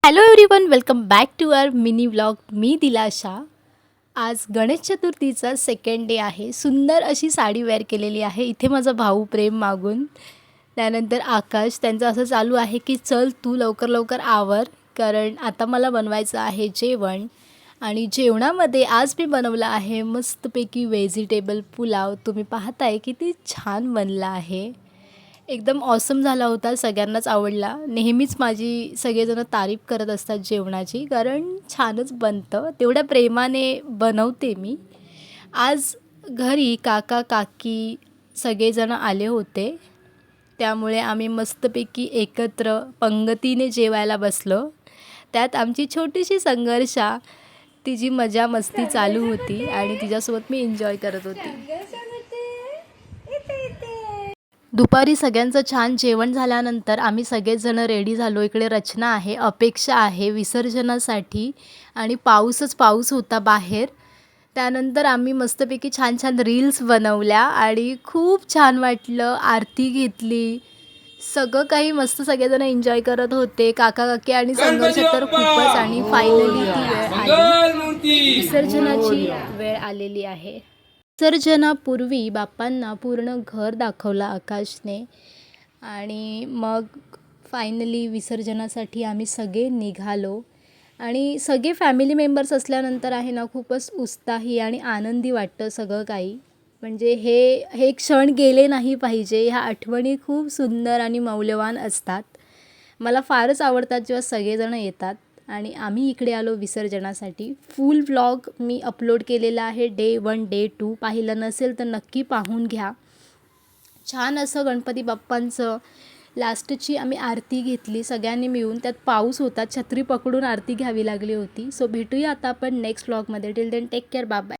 Hello everyone, welcome back to our mini vlog. मी दिलाशा. आज Ganesh चतुर्थीचा second day आहे. सुंदर अशी साडी वेअर केलेली आहे. इथे माझा भाऊ प्रेम मागून, त्यानंतर आकाश. त्यांचं असं चालू आहे की चल तू लवकर लवकर आवर, कारण आता मला बनवायचं आहे जेवण. आणि जेवणामध्ये आज मी बनवलं आहे मस्तपैकी व्हेजिटेबल पुलाव. तुम्ही पाहताय किती छान बनला आहे. एकदम ऑसम झाला होता, सगळ्यांनाच आवडला. नेहमीच माझी सगळेजण तारीफ करत असतात जेवणाची, कारण छानच बनतं. तेवढ्या प्रेमाने बनवते मी. आज घरी काका काकी सगळेजण आले होते, त्यामुळे आम्ही मस्तपैकी एकत्र पंगतीने जेवायला बसलो. त्यात आमची छोटीशी संघर्षा, तिची मजा मस्ती चालू होती आणि तिच्यासोबत मी एन्जॉय करत होती. दुपारी सगळ्यांचं छान जेवण झाल्यानंतर आम्ही सगळेजण रेडी झालो. इकडे रचना आहे, अपेक्षा आहे विसर्जनासाठी आणि पाऊसच पाऊस होता बाहेर. त्यानंतर आम्ही मस्तपैकी छान छान रील्स बनवल्या आणि खूप छान वाटलं. आरती घेतली, सगळं काही मस्त सगळेजण एन्जॉय करत होते. काका काकी आणि संघर्ष तर खूपच. आणि फायनली ती वेळ आली, विसर्जनाची वेळ आलेली आहे. विसर्जनापूर्वी बाप्पांना पूर्ण घर दाखवलं आकाशने आणि मग फायनली विसर्जनासाठी आम्ही सगळे निघालो. आणि सगळे फॅमिली मेंबर्स असल्यानंतर आहे ना, खूपच उत्साही आणि आनंदी वाटतं सगळं काही. म्हणजे हे क्षण गेले नाही पाहिजे. ह्या आठवणी खूप सुंदर आणि मौल्यवान असतात. मला फारच आवडतात जेव्हा सगळेजण येतात. आणि आम्ही इकडे आलो विसर्जनासाठी. फुल व्लॉग मी अपलोड केलेला आहे, डे 1 डे 2. पाहिलं नसेल तर नक्की पाहून घ्या. छान असं गणपती बाप्पांचं लास्टची आम्ही आरती घेतली सगळ्यांनी मिळून. त्यात पाऊस होता, छत्री पकडून आरती घ्यावी लागली होती. सो भेटूया आता आपण नेक्स्ट व्लॉगमध्ये. Till then take care, bye bye.